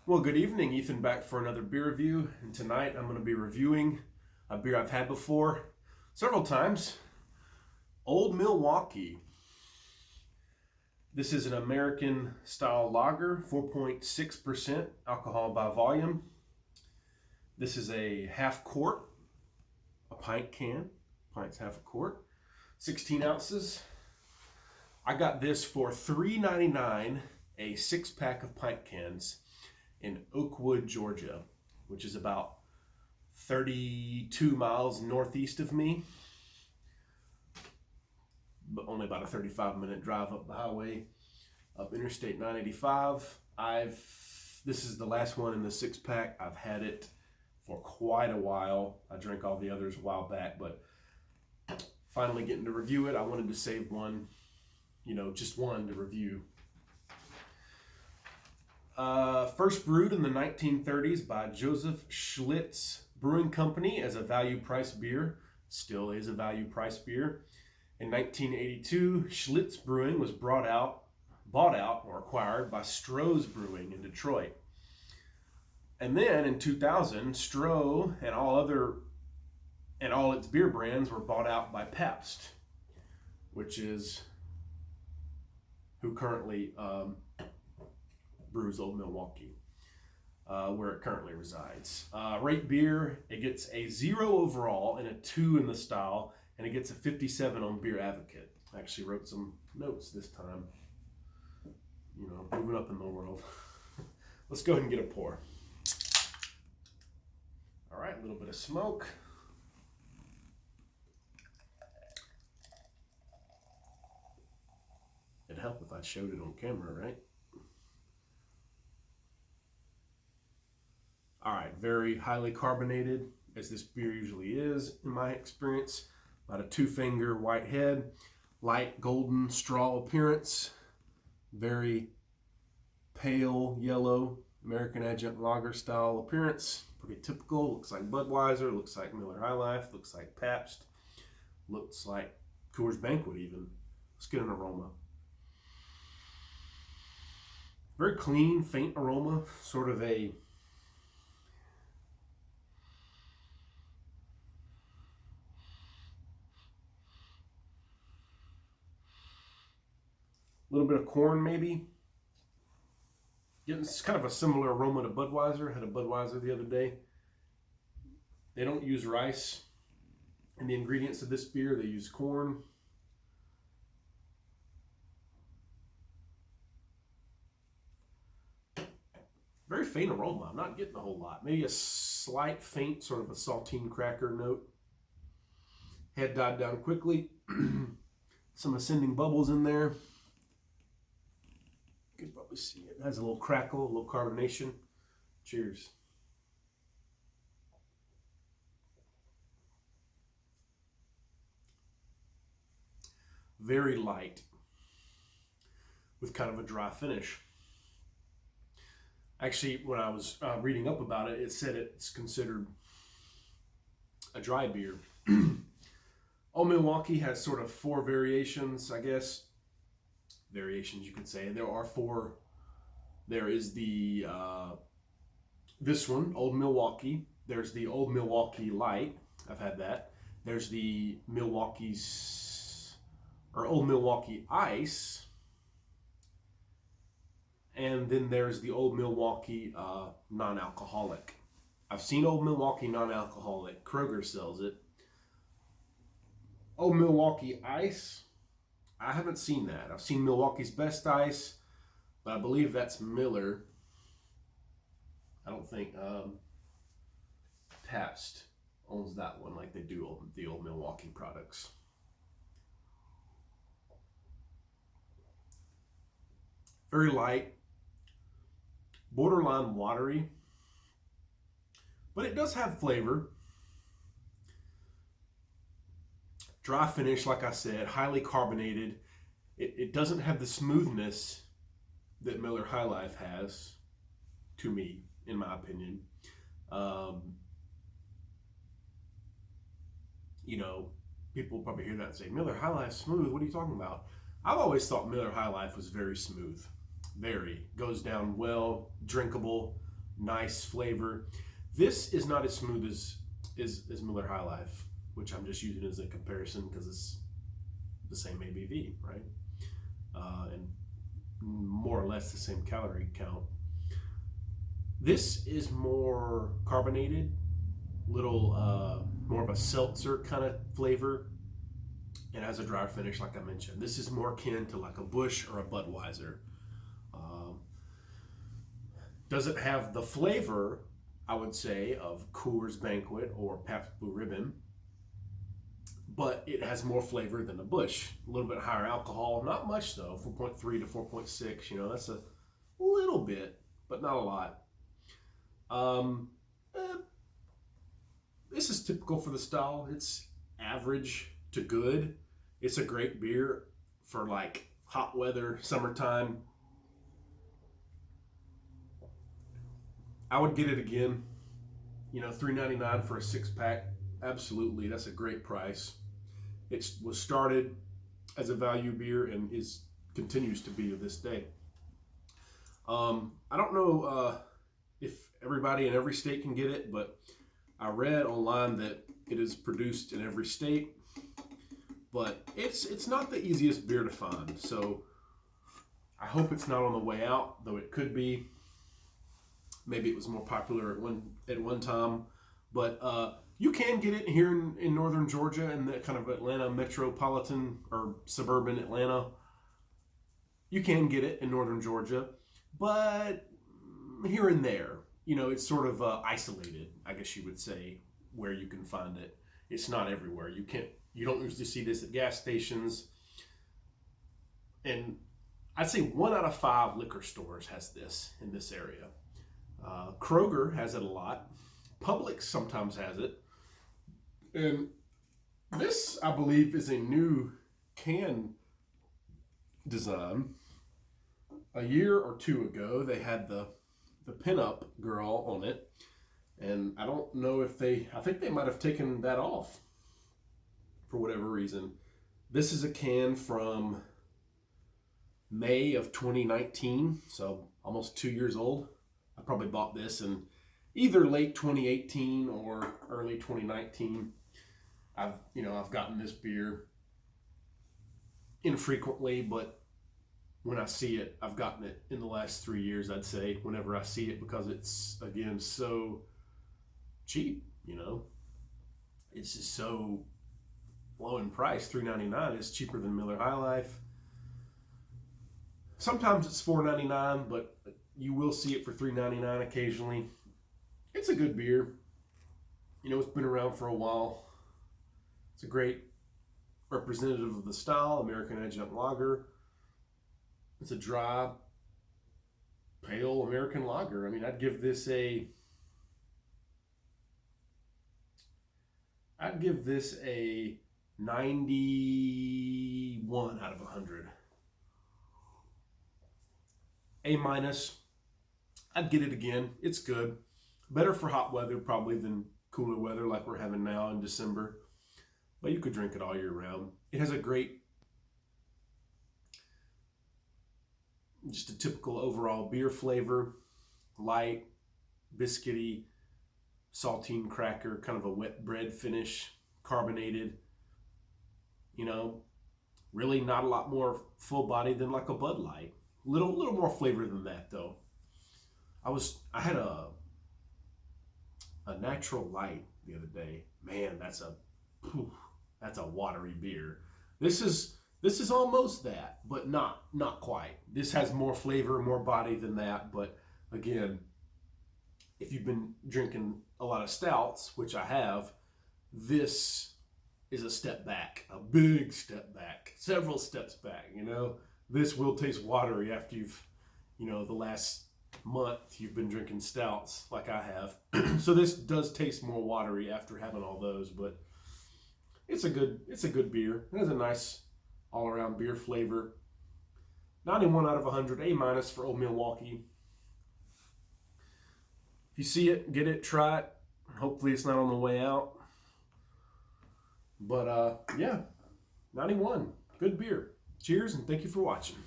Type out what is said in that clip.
Well, good evening. Ethan back for another beer review, and tonight I'm going to be reviewing a beer I've had before several times, Old Milwaukee. This is an American style lager, 4.6% alcohol by volume. This is a half quart, a pint can, pint's half a quart, 16 ounces. I got this for $3.99, a 6-pack of pint cans in Oakwood, Georgia, which is about 32 miles northeast of me, but only about a 35-minute drive up the highway, up Interstate 985. This is the last one in the 6-pack. I've had it for quite a while. I drank all the others a while back, but finally getting to review it. I wanted to save one, just one to review. First brewed in the 1930s by Joseph Schlitz Brewing Company as a value price beer. Still is a value price beer. In 1982, Schlitz Brewing was bought out or acquired by Stroh's Brewing in Detroit. And then in 2000, Stroh and all its beer brands were bought out by Pabst, which is who currently brews Old Milwaukee, where it currently resides. Rate beer, it gets a 0 overall and a 2 in the style, and it gets a 57 on Beer Advocate. I actually wrote some notes this time, moving up in the world. Let's go ahead and get a pour. All right, a little bit of smoke. It'd help if I showed it on camera, right? All right, very highly carbonated, as this beer usually is, in my experience. About a 2-finger white head, light golden straw appearance, very pale yellow American Adjunct Lager style appearance. Pretty typical. Looks like Budweiser, looks like Miller High Life, looks like Pabst, looks like Coors Banquet even. Let's get an aroma. Very clean, faint aroma, sort of a little bit of corn, maybe. It's kind of a similar aroma to Budweiser. Had a Budweiser the other day. They don't use rice in the ingredients of this beer. They use corn. Very faint aroma. I'm not getting a whole lot. Maybe a slight faint, sort of a saltine cracker note. Head died down quickly. Some ascending bubbles in there. You can probably see it. It has a little crackle, a little carbonation. Cheers. Very light, with kind of a dry finish. Actually, when I was reading up about it, it said it's considered a dry beer. Old Milwaukee has sort of 4 variations, I guess. Variations, you could say. There are 4. There is the this one, Old Milwaukee. There's the Old Milwaukee Light. I've had that. There's the Old Milwaukee Ice. And then there's the Old Milwaukee non-alcoholic. I've seen Old Milwaukee non-alcoholic. Kroger sells it. Old Milwaukee Ice, I haven't seen that. I've seen Milwaukee's Best Ice, but I believe that's Miller. I don't think Pabst owns that one like they do the Old Milwaukee products. Very light, borderline watery, but it does have flavor. Dry finish, like I said, highly carbonated. It doesn't have the smoothness that Miller High Life has, to me, in my opinion. People probably hear that and say, Miller High Life smooth, what are you talking about? I've always thought Miller High Life was very smooth. Very. Goes down well, drinkable, nice flavor. This is not as smooth as Miller High Life, which I'm just using as a comparison because it's the same ABV, right? And more or less the same calorie count. This is more carbonated, little more of a seltzer kind of flavor, and has a drier finish, like I mentioned. This is more akin to like a Busch or a Budweiser. Doesn't have the flavor, I would say, of Coors Banquet or Pabst Blue Ribbon, but it has more flavor than a Busch. A little bit higher alcohol, not much though, 4.3 to 4.6. You know, that's a little bit, but not a lot. This is typical for the style. It's average to good. It's a great beer for like hot weather, summertime. I would get it again. You know, $3.99 for a 6-pack. Absolutely, that's a great price. It was started as a value beer and continues to be to this day. I don't know if everybody in every state can get it, but I read online that it is produced in every state. But it's not the easiest beer to find, so I hope it's not on the way out, though it could be. Maybe it was more popular at one time, but you can get it here in northern Georgia, in the kind of Atlanta metropolitan or suburban Atlanta. You can get it in northern Georgia, but here and there, you know, it's sort of isolated, I guess you would say, where you can find it. It's not everywhere. You don't usually see this at gas stations, and I'd say 1 out of 5 liquor stores has this in this area. Kroger has it a lot. Publix sometimes has it. And this, I believe, is a new can design. A year or two ago, they had the pinup girl on it. And I don't know if I think they might have taken that off for whatever reason. This is a can from May of 2019, so almost 2 years old. I probably bought this in either late 2018 or early 2019. I've gotten this beer infrequently, but when I see it, I've gotten it in the last 3 years, I'd say, whenever I see it, because it's, again, so cheap, you know. It's just so low in price. $3.99 is cheaper than Miller High Life. Sometimes it's $4.99, but you will see it for $3.99 occasionally. It's a good beer. You know, it's been around for a while. It's a great representative of the style, American Adjunct Lager. It's a dry, pale American lager. I mean, I'd give this a 91 out of 100. A-. I'd get it again. It's good. Better for hot weather probably than cooler weather like we're having now in December. But you could drink it all year round. It has a great, just a typical overall beer flavor. Light, biscuity, saltine cracker, kind of a wet bread finish, carbonated. You know, really not a lot more full body than like a Bud Light. Little more flavor than that though. I had a Natural Light the other day. Man, that's a watery beer. This is almost that, but not quite. This has more flavor, more body than that. But again, if you've been drinking a lot of stouts, which I have, this is a step back, a big step back, several steps back. You know, this will taste watery after you've, the last month you've been drinking stouts like I have. So this does taste more watery after having all those, but it's a good beer. It has a nice all-around beer flavor. 91 out of 100, A- for Old Milwaukee. If you see it, get it, try it. Hopefully it's not on the way out. But yeah, 91, good beer. Cheers, and thank you for watching.